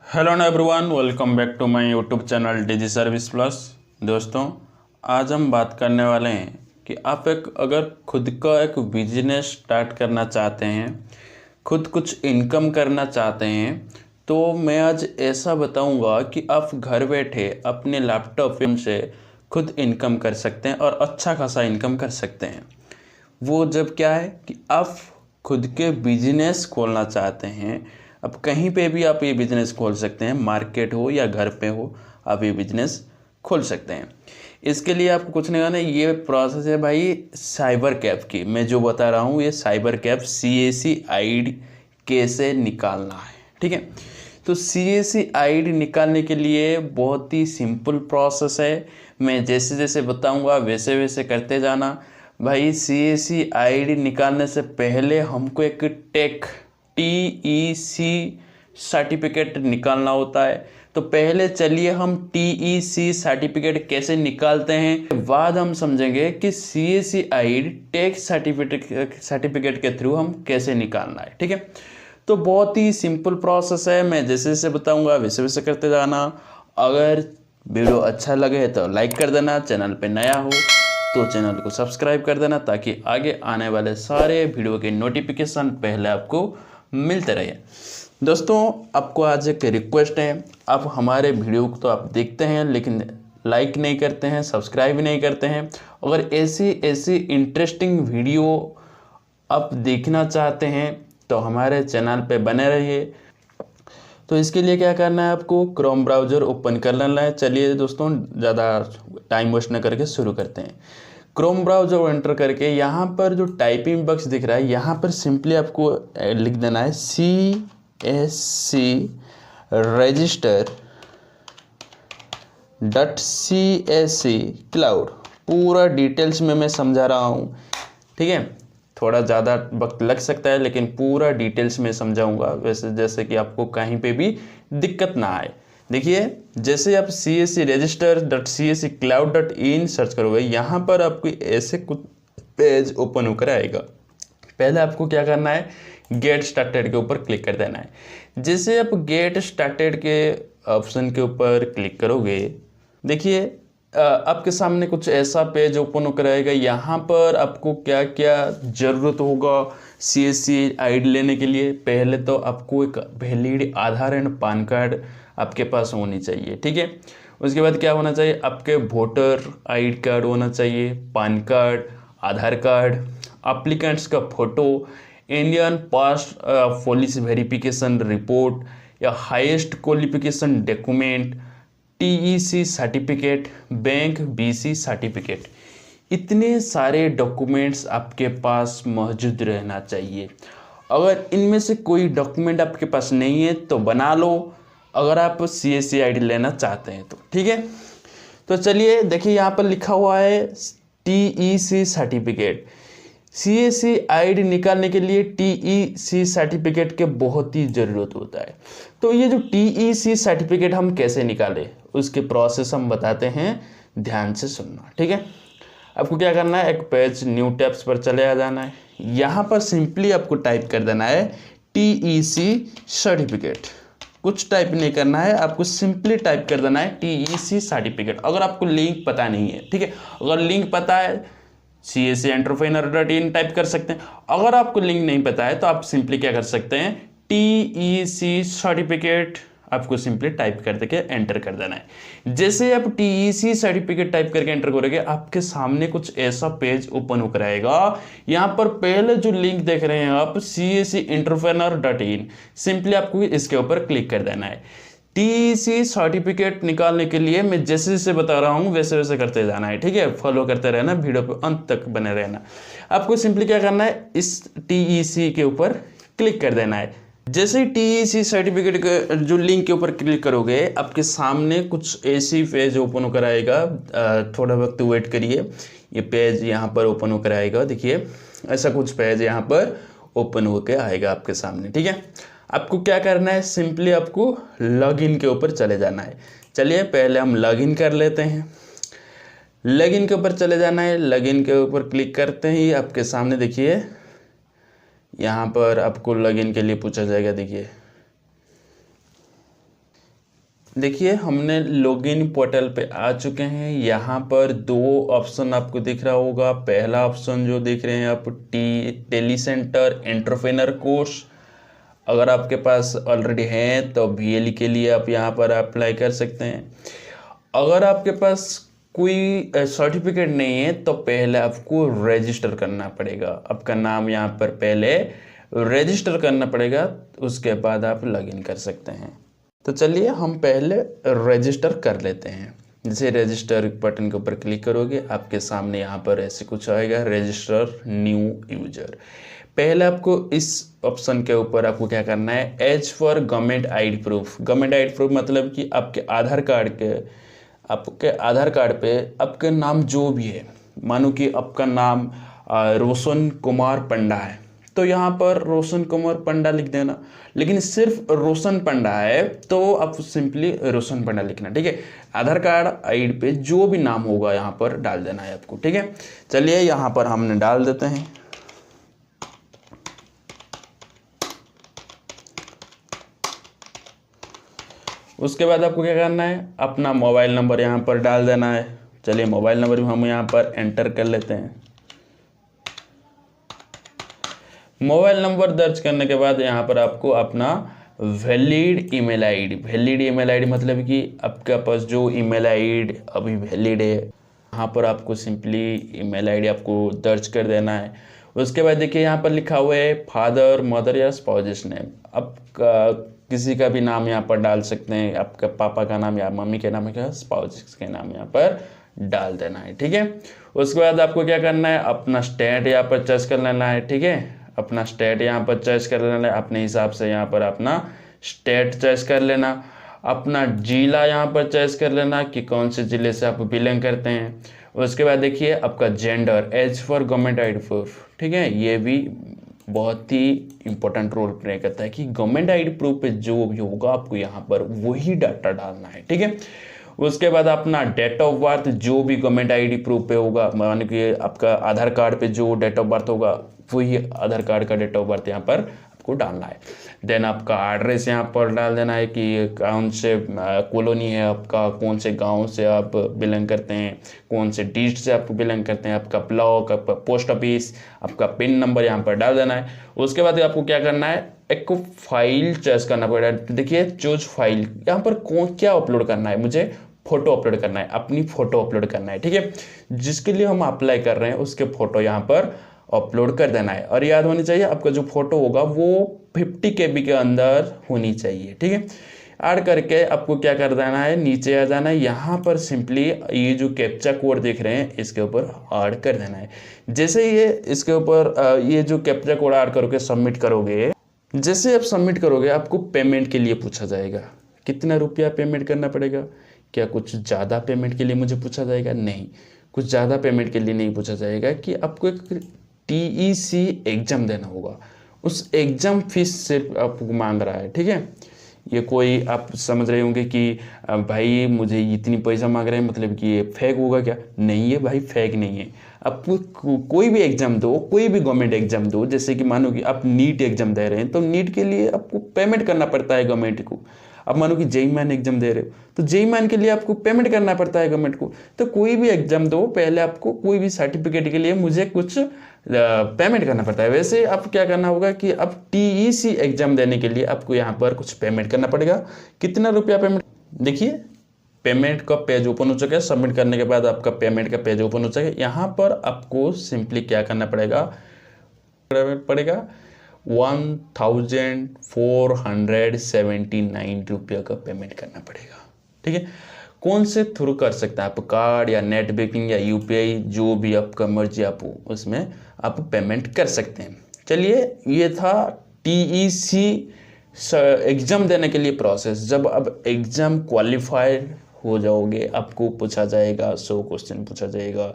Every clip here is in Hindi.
Hello everyone, welcome back to my YouTube channel Digi Service Plus. दोस्तों, आज हम बात करने वाले हैं कि आप अगर खुद का एक बिजनेस स्टार्ट करना चाहते हैं, खुद कुछ इनकम करना चाहते हैं, तो मैं आज ऐसा बताऊंगा कि आप घर बैठे अपने लैपटॉप से खुद इनकम कर सकते हैं और अच्छा खासा इनकम कर सकते हैं। वो जब क्या है कि आप खुद के बिजनेस खोलना चाहते हैं। अब कहीं पे भी आप ये बिज़नेस खोल सकते हैं, मार्केट हो या घर पे हो, आप ये बिज़नेस खोल सकते हैं। इसके लिए आपको कुछ नहीं करना, ये प्रोसेस है भाई साइबर कैफ की। मैं जो बता रहा हूँ ये साइबर कैफ CAC ID कैसे निकालना है, ठीक है। तो CAC ID निकालने के लिए बहुत ही सिंपल प्रोसेस है। मैं जैसे जैसे बताऊँगा वैसे वैसे करते जाना। भाई CAC ID निकालने से पहले हमको एक TEC सर्टिफिकेट निकालना होता है। तो पहले चलिए हम TEC सर्टिफिकेट कैसे निकालते हैं, बाद हम समझेंगे कि CAC ID टैक्स सर्टिफिकेट के थ्रू हम कैसे निकालना है, ठीक है। तो बहुत ही सिंपल प्रोसेस है, मैं जैसे जैसे बताऊंगा वैसे वैसे करते जाना। अगर वीडियो अच्छा लगे तो लाइक कर देना, चैनल पे नया हो तो चैनल को सब्सक्राइब कर देना ताकि आगे आने वाले सारे वीडियो के नोटिफिकेशन पहले आपको मिलते रहे। दोस्तों, आपको आज एक रिक्वेस्ट है, आप हमारे वीडियो को तो आप देखते हैं लेकिन लाइक नहीं करते हैं, सब्सक्राइब नहीं करते हैं। अगर ऐसी इंटरेस्टिंग वीडियो आप देखना चाहते हैं तो हमारे चैनल पे बने रहिए। तो इसके लिए क्या करना है, आपको क्रोम ब्राउज़र ओपन कर लेना है। चलिए दोस्तों, ज़्यादा टाइम वेस्ट न करके शुरू करते हैं। क्रोम ब्राउज़र एंटर करके यहाँ पर जो टाइपिंग बॉक्स दिख रहा है, यहाँ पर सिंपली आपको लिख देना है CAC register.CAC क्लाउड। पूरा डिटेल्स में मैं समझा रहा हूँ, ठीक है। थोड़ा ज़्यादा वक्त लग सकता है लेकिन पूरा डिटेल्स में समझाऊंगा, वैसे जैसे कि आपको कहीं पे भी दिक्कत ना आए। देखिए, जैसे आप CAC register.CAC cloud.in सर्च करोगे, यहाँ पर आपको ऐसे कुछ पेज ओपन होकर आएगा। पहले आपको क्या करना है, गेट स्टार्टेड के ऊपर क्लिक कर देना है। जैसे आप गेट स्टार्टेड के ऑप्शन के ऊपर क्लिक करोगे, देखिए आपके सामने कुछ ऐसा पेज ओपन होकर आएगा। यहाँ पर आपको क्या क्या ज़रूरत होगा CAC ID लेने के लिए। पहले तो आपको एक valid Aadhaar and pan card आपके पास होनी चाहिए, ठीक है। उसके बाद क्या होना चाहिए, आपके वोटर ID कार्ड होना चाहिए, पैन कार्ड, आधार कार्ड, एप्लीकेंट्स का फ़ोटो, इंडियन पास पुलिस वेरिफिकेशन रिपोर्ट या highest qualification document, TEC certificate, bank BC certificate. इतने सारे डॉक्यूमेंट्स आपके पास मौजूद रहना चाहिए। अगर इनमें से कोई डॉक्यूमेंट आपके पास नहीं है तो बना लो, अगर आप CAC ID लेना चाहते हैं तो, ठीक है। तो चलिए देखिए, यहाँ पर लिखा हुआ है TEC सर्टिफिकेट। CAC ID निकालने के लिए TEC सर्टिफिकेट के बहुत ही ज़रूरत होता है। तो ये जो TEC सर्टिफिकेट हम कैसे निकालें, उसके प्रोसेस हम बताते हैं, ध्यान से सुनना, ठीक है। आपको क्या करना है, एक पेज न्यू टैब्स पर चले आ जाना है। यहाँ पर सिंपली आपको टाइप कर देना है TEC सर्टिफिकेट। कुछ टाइप नहीं करना है, आपको सिंपली टाइप कर देना है TEC सर्टिफिकेट। अगर आपको लिंक पता नहीं है, ठीक है, अगर लिंक पता है CACentrepreneur.in टाइप कर सकते हैं। अगर आपको लिंक नहीं पता है तो आप सिंपली क्या कर सकते हैं, TEC सर्टिफिकेट आपको सिंपली टाइप कर देके एंटर कर देना है। जैसे आप TEC सर्टिफिकेट टाइप करके एंटर करोगे, आपके सामने कुछ ऐसा पेज ओपन होकर आएगा। यहाँ पर पहले जो लिंक देख रहे हैं आप, CACentrepreneur.in, सिंपली आपको इसके ऊपर क्लिक कर देना है। TEC सर्टिफिकेट निकालने के लिए मैं जैसे जैसे बता रहा हूँ वैसे वैसे करते जाना है, ठीक है। फॉलो करते रहना, वीडियो पे अंत तक बने रहना। आपको सिंपली क्या करना है, इस TEC के ऊपर क्लिक कर देना है। जैसे ही TEC सर्टिफिकेट के जो लिंक के ऊपर क्लिक करोगे, आपके सामने कुछ ऐसी पेज ओपन होकर आएगा। थोड़ा वक्त वेट करिए, ये पेज यहाँ पर ओपन होकर आएगा। देखिए, ऐसा कुछ पेज यहाँ पर ओपन होकर आएगा आपके सामने, ठीक है। आपको क्या करना है, सिंपली आपको लॉगिन के ऊपर चले जाना है। चलिए पहले हम लॉगिन कर लेते हैं। लॉगिन के ऊपर चले जाना है। लॉगिन के ऊपर क्लिक करते ही आपके सामने देखिए, यहाँ पर आपको लॉगिन के लिए पूछा जाएगा। देखिए, देखिए हमने लॉगिन पोर्टल पे आ चुके हैं। यहाँ पर दो ऑप्शन आपको दिख रहा होगा। पहला ऑप्शन जो देख रहे हैं आप, टेली सेंटर एंटरप्रेन्योर कोर्स, अगर आपके पास ऑलरेडी है तो VLE के लिए आप यहाँ पर अप्लाई कर सकते हैं। अगर आपके पास कोई सर्टिफिकेट नहीं है तो पहले आपको रजिस्टर करना पड़ेगा। आपका नाम यहाँ पर पहले रजिस्टर करना पड़ेगा, उसके बाद आप लॉगिन कर सकते हैं। तो चलिए हम पहले रजिस्टर कर लेते हैं। जैसे रजिस्टर बटन के ऊपर क्लिक करोगे आपके सामने यहाँ पर ऐसे कुछ आएगा, रजिस्टर न्यू यूजर। पहले आपको इस ऑप्शन के ऊपर आपको क्या करना है, as for government ID proof. Government ID proof मतलब कि आपके आधार कार्ड पे आपका नाम जो भी है, मानो कि आपका नाम रोशन कुमार पंडा है तो यहाँ पर रोशन कुमार पंडा लिख देना। लेकिन सिर्फ रोशन पंडा है तो आप सिंपली रोशन पंडा लिखना, ठीक है। आधार कार्ड आईडी पे जो भी नाम होगा यहाँ पर डाल देना है आपको, ठीक है। चलिए यहाँ पर हमने डाल देते हैं। उसके बाद आपको क्या करना है, अपना मोबाइल नंबर यहाँ पर डाल देना है। चलिए मोबाइल नंबर भी हम यहाँ पर एंटर कर लेते हैं। मोबाइल नंबर दर्ज करने के बाद यहाँ पर आपको अपना वैलिड ईमेल आईडी मतलब कि आपके पास जो ईमेल आईडी अभी वैलिड है, यहाँ पर आपको सिंपली ईमेल आईडी आपको दर्ज कर देना है। उसके बाद देखिए यहाँ पर लिखा हुआ है फादर मदर या स्पाउस नेम। आप किसी का भी नाम यहाँ पर डाल सकते हैं, आपका पापा का नाम या मम्मी के नाम या स्पाउस के नाम यहाँ पर डाल देना है, ठीक है। उसके बाद आपको क्या करना है, अपना स्टेट यहाँ पर चॉइस कर लेना है, ठीक है। अपना स्टेट यहाँ पर चॉइस कर लेना है, अपने हिसाब से यहाँ पर अपना स्टेट चॉइस कर लेना। अपना जिला यहाँ पर चॉइस कर लेना कि कौन से ज़िले से आप बिलोंग करते हैं। उसके बाद देखिए आपका gender as for government ID proof, ठीक है। ये भी बहुत ही इंपॉर्टेंट रोल प्ले करता है कि गवर्नमेंट आईडी प्रूफ पे जो भी होगा आपको यहाँ पर वही डाटा डालना है, ठीक है। उसके बाद अपना डेट ऑफ बर्थ जो भी गवर्नमेंट आईडी प्रूफ पे होगा, मान कि आपका आधार कार्ड पे जो डेट ऑफ बर्थ होगा वही आधार कार्ड का डेट ऑफ बर्थ यहाँ पर आपको डालना है। देन आपका एड्रेस यहाँ पर डाल देना है कि कौन से कॉलोनी है आपका, कौन से गांव से आप बिलोंग करते हैं, कौन से डिस्ट्रिक्ट से आप बिलोंग करते हैं, आपका ब्लॉक, आपका पोस्ट ऑफिस, आपका पिन नंबर यहाँ पर डाल देना है। उसके बाद आपको क्या करना है, एक फाइल चॉइस करना पड़ेगा। देखिए चूज फाइल, यहाँ पर क्या अपलोड करना है, मुझे फोटो अपलोड करना है, अपनी फोटो अपलोड करना है, ठीक है। जिसके लिए हम अप्लाई कर रहे हैं उसके फोटो यहाँ पर अपलोड कर देना है। और याद होनी चाहिए आपका जो फोटो होगा वो 50 KB के अंदर होनी चाहिए, ठीक है। ऐड करके आपको क्या कर देना है, नीचे आ जाना है। यहाँ पर सिंपली ये जो कैप्चा कोड देख रहे हैं इसके ऊपर ऐड कर देना है। जैसे ये इसके ऊपर ये जो कैप्चा कोड ऐड करके सबमिट करोगे, जैसे आप सबमिट करोगे आपको पेमेंट के लिए पूछा जाएगा, कितना रुपया पेमेंट करना पड़ेगा। क्या कुछ ज़्यादा पेमेंट के लिए मुझे पूछा जाएगा? नहीं, कुछ ज़्यादा पेमेंट के लिए नहीं पूछा जाएगा कि आपको एक TEC एग्ज़ाम देना होगा, उस एग्ज़ाम फीस से आपको मांग रहा है, ठीक है। ये कोई आप समझ रहे होंगे कि भाई मुझे इतनी पैसा मांग रहे हैं मतलब कि ये फेक होगा क्या? नहीं है भाई, फेक नहीं है। आप कोई भी एग्ज़ाम दो, कोई भी गवर्नमेंट एग्ज़ाम दो, जैसे कि मानो कि आप नीट एग्ज़ाम दे रहे हैं तो नीट के लिए आपको पेमेंट करना पड़ता है गवर्नमेंट को। अब मानो कि JEE मेन एग्जाम दे रहे हो तो JEE मेन के लिए आपको पेमेंट करना पड़ता है गवर्नमेंट को। तो कोई भी एग्जाम दो, पहले आपको कोई भी सर्टिफिकेट के लिए मुझे कुछ पेमेंट करना पड़ता है। वैसे आप क्या करना होगा कि अब TEC एग्जाम देने के लिए आपको यहाँ पर कुछ पेमेंट करना पड़ेगा। कितना रुपया पेमेंट, देखिए पेमेंट का पेज ओपन हो चुका है। सबमिट करने के बाद आपका पेमेंट का पेज ओपन हो चुका है। यहाँ पर आपको सिंपली क्या करना पड़ेगा 1479 रुपये का पेमेंट करना पड़ेगा, ठीक है। कौन से थ्रू कर सकते हैं आप, कार्ड या नेट बैंकिंग या UPI, जो भी आपका मर्जी आप उसमें आप पेमेंट कर सकते हैं। चलिए ये था TEC एग्ज़ाम देने के लिए प्रोसेस। जब अब एग्ज़ाम क्वालिफाइड हो जाओगे आपको पूछा जाएगा 100 क्वेश्चन पूछा जाएगा,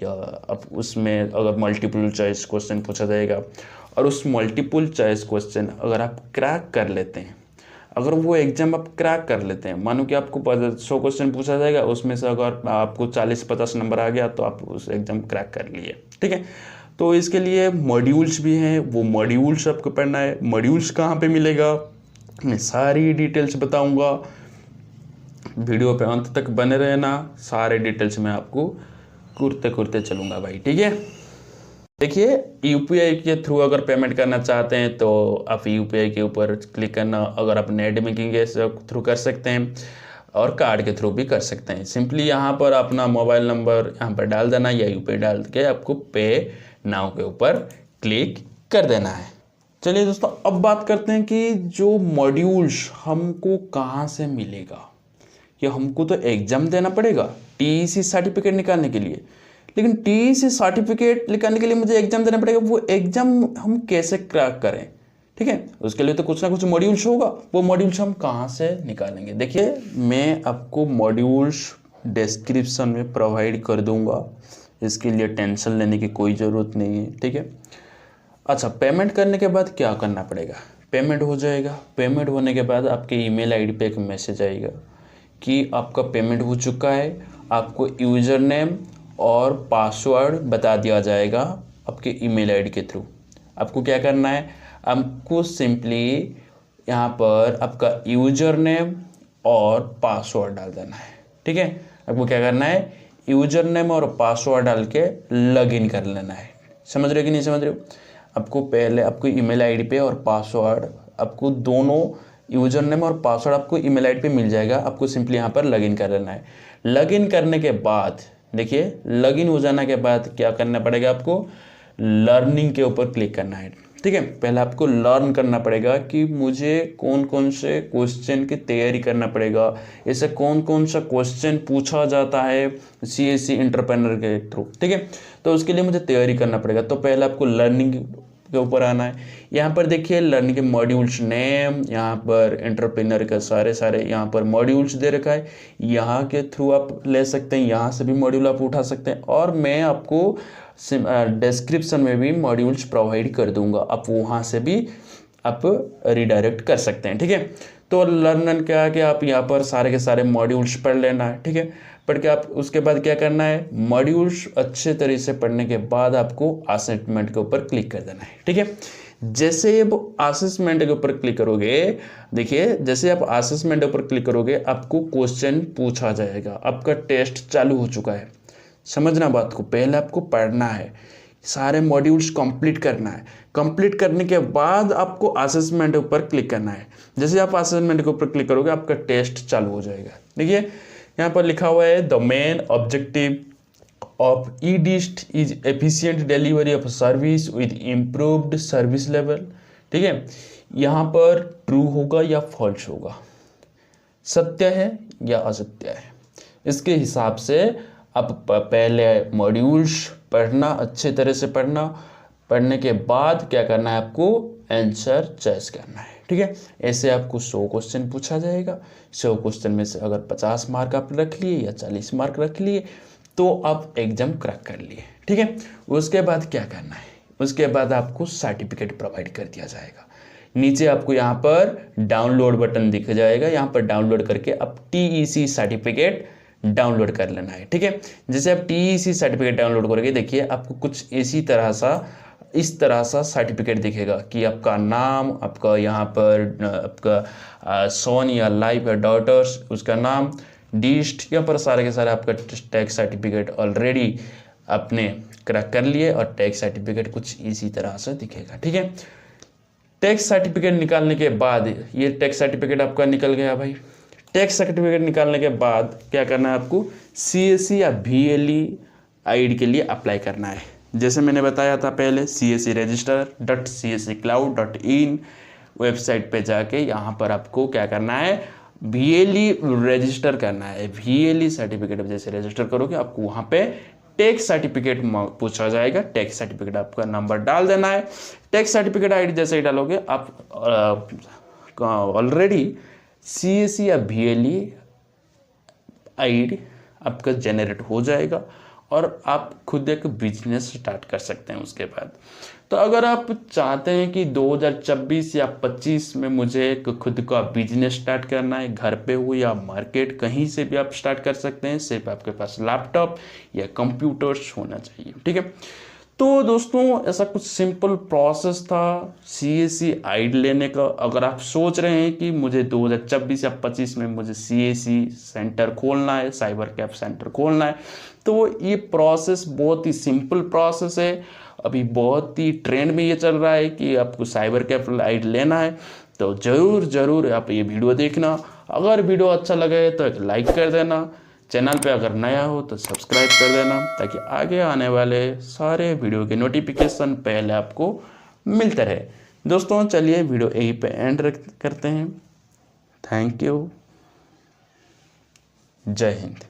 या अब उसमें अगर मल्टीपल चॉइस क्वेश्चन पूछा जाएगा। और उस मल्टीपल चॉइस क्वेश्चन अगर आप क्रैक कर लेते हैं, अगर वो एग्ज़ाम आप क्रैक कर लेते हैं, मानो कि आपको 100 क्वेश्चन पूछा जाएगा, उसमें से अगर आपको 40-50 नंबर आ गया तो आप उस एग्ज़ाम क्रैक कर लिए, ठीक है। तो इसके लिए मॉड्यूल्स भी हैं, वो मॉड्यूल्स आपको पढ़ना है। मॉड्यूल्स कहाँ पे मिलेगा मैं सारी डिटेल्स बताऊंगा। वीडियो पे अंत तक बने रहना, सारे डिटेल्स मैं आपको कुर्ते चलूँगा भाई, ठीक है। देखिए यूपीआई के थ्रू अगर पेमेंट करना चाहते हैं तो आप यूपीआई के ऊपर क्लिक करना, अगर आप नेट बैंकिंग के थ्रू कर सकते हैं और कार्ड के थ्रू भी कर सकते हैं। सिंपली यहाँ पर अपना मोबाइल नंबर यहाँ पर डाल देना या यूपीआई डाल के आपको पे नाउ के ऊपर क्लिक कर देना है। चलिए दोस्तों, अब बात करते हैं कि जो मॉड्यूल्स हमको कहाँ से मिलेगा। कि हमको तो एग्जाम देना पड़ेगा टीईसी सर्टिफिकेट निकालने के लिए, लेकिन टीईसी सर्टिफिकेट निकालने के लिए मुझे एग्जाम देना पड़ेगा। वो एग्जाम हम कैसे क्रैक करें, ठीक है, उसके लिए तो कुछ ना कुछ मॉड्यूल्स होगा। वो मॉड्यूल्स हम कहाँ से निकालेंगे? देखिए मैं आपको मॉड्यूल्स डिस्क्रिप्शन में प्रोवाइड कर दूंगा, इसके लिए टेंशन लेने की कोई ज़रूरत नहीं है, ठीक है। अच्छा, पेमेंट करने के बाद क्या करना पड़ेगा? पेमेंट हो जाएगा। पेमेंट होने के बाद आपके ईमेल आईडी पे एक मैसेज आएगा कि आपका पेमेंट हो चुका है। आपको यूज़र नेम और पासवर्ड बता दिया जाएगा आपके ईमेल आईडी के थ्रू। आपको क्या करना है? आपको सिंपली यहाँ पर आपका यूज़र नेम और पासवर्ड डाल देना है, ठीक है। आपको क्या करना है? यूज़र नेम और पासवर्ड डाल के लॉगिन कर लेना है। समझ रहे हो कि नहीं समझ रहे हो? आपको पहले आपको ईमेल आईडी पे और पासवर्ड, आपको दोनों यूज़र नेम और पासवर्ड आपको ईमेल आईडी पे मिल जाएगा। आपको सिंपली यहाँ पर लॉगिन कर लेना है। लॉगिन करने के बाद देखिए, लॉगिन हो जाने के बाद क्या करना पड़ेगा? आपको लर्निंग के ऊपर क्लिक करना है, ठीक है। पहले आपको लर्न करना पड़ेगा कि मुझे कौन कौन से क्वेश्चन की तैयारी करना पड़ेगा, ऐसे कौन कौन सा क्वेश्चन पूछा जाता है सीएससी एंटरप्रेन्योर के थ्रू, ठीक है। तो उसके लिए मुझे तैयारी करना पड़ेगा। तो पहले आपको लर्निंग के ऊपर आना है। यहाँ पर देखिए लर्निंग के मॉड्यूल्स नेम, यहाँ पर एंटरप्रेन्योर का सारे यहाँ पर मॉड्यूल्स दे रखा है। यहाँ के थ्रू आप ले सकते हैं, यहाँ से भी मॉड्यूल आप उठा सकते हैं, और मैं आपको डिस्क्रिप्शन में भी मॉड्यूल्स प्रोवाइड कर दूंगा, आप वहाँ से भी आप रिडायरेक्ट कर सकते हैं, ठीक है। तो लर्नर क्या है कि आप यहाँ पर सारे के सारे मॉड्यूल्स पढ़ लेना है, ठीक है। पढ़ के आप उसके बाद क्या करना है? मॉड्यूल्स अच्छे तरीके से पढ़ने के बाद आपको असेसमेंट के ऊपर क्लिक कर देना है, ठीक है। जैसे आप असेसमेंट के ऊपर क्लिक करोगे, देखिए जैसे आप असेसमेंट के ऊपर क्लिक करोगे आपको क्वेश्चन पूछा जाएगा। आपका टेस्ट चालू हो चुका है। समझना बात को, पहले आपको पढ़ना है, सारे मॉड्यूल्स कंप्लीट करना है। कंप्लीट करने के बाद आपको असेसमेंट के ऊपर क्लिक करना है। जैसे आप असेसमेंट के ऊपर क्लिक करोगे आपका टेस्ट चालू हो जाएगा। देखिए यहाँ पर लिखा हुआ है the main objective of e district is efficient delivery of service with improved service level, ठीक है। यहाँ पर ट्रू होगा या फॉल्स होगा, सत्य है या असत्य है, इसके हिसाब से आप पहले मॉड्यूल्स पढ़ना, अच्छे तरह से पढ़ना। पढ़ने के बाद क्या करना है? आपको आंसर चॉइस करना है, ठीक है। ऐसे आपको 100 क्वेश्चन पूछा जाएगा। 100 क्वेश्चन में से अगर 50 मार्क आप रख लिए या 40 मार्क रख लिए तो आप एग्जाम क्रैक कर लिए, ठीक है। उसके बाद क्या करना है? उसके बाद आपको सर्टिफिकेट प्रोवाइड कर दिया जाएगा। नीचे आपको यहाँ पर डाउनलोड बटन दिख जाएगा, यहाँ पर डाउनलोड करके आप टीईसी सर्टिफिकेट डाउनलोड कर लेना है, ठीक है। जैसे आप टीईसी सर्टिफिकेट डाउनलोड करोगे, देखिए आपको कुछ इस तरह सा सर्टिफिकेट दिखेगा कि आपका नाम, आपका यहाँ पर आपका सोन या लाइफ या डॉटर्स, उसका नाम, डिस्ट, यहाँ पर सारे के सारे आपका टैक्स सर्टिफिकेट ऑलरेडी आपने क्रैक कर लिए, और टैक्स सर्टिफिकेट कुछ इसी तरह से दिखेगा, ठीक है। टैक्स सर्टिफिकेट निकालने के बाद, ये टैक्स सर्टिफिकेट आपका निकल गया भाई। टैक्स सर्टिफिकेट निकालने के बाद क्या करना है? आपको सीएससी या वीएलई आईडी के लिए अप्लाई करना है। जैसे मैंने बताया था पहले, cscregister.csccloud.in वेबसाइट पे जाके यहाँ पर आपको क्या करना है? वीएलई रजिस्टर करना है। वीएलई सर्टिफिकेट जैसे रजिस्टर करोगे आपको वहाँ पे टैक्स सर्टिफिकेट पूछा जाएगा। टैक्स सर्टिफिकेट आपका नंबर डाल देना है। टैक्स सर्टिफिकेट आईडी जैसे ही डालोगे आप ऑलरेडी सीएससी या वीएलई आईडी आपका जनरेट हो जाएगा और आप खुद एक बिजनेस स्टार्ट कर सकते हैं उसके बाद। तो अगर आप चाहते हैं कि 2024 या 25 में मुझे एक खुद का बिजनेस स्टार्ट करना है, घर पे हो या मार्केट, कहीं से भी आप स्टार्ट कर सकते हैं। सिर्फ आपके पास लैपटॉप या कंप्यूटर्स होना चाहिए, ठीक है। तो दोस्तों ऐसा कुछ सिंपल प्रोसेस था CAC आईडी लेने का। अगर आप सोच रहे हैं कि मुझे 2024 या 25 में मुझे CAC सेंटर खोलना है, साइबर कैफ सेंटर खोलना है, तो ये प्रोसेस बहुत ही सिंपल प्रोसेस है। अभी बहुत ही ट्रेंड में ये चल रहा है कि आपको साइबर कैफ आईडी लेना है। तो ज़रूर आप ये वीडियो देखना। अगर वीडियो अच्छा लगे तो एक लाइक कर देना, चैनल पे अगर नया हो तो सब्सक्राइब कर देना, ताकि आगे आने वाले सारे वीडियो के नोटिफिकेशन पहले आपको मिलते रहे। दोस्तों चलिए वीडियो यहीं पे एंड करते हैं। Thank you. जय हिंद।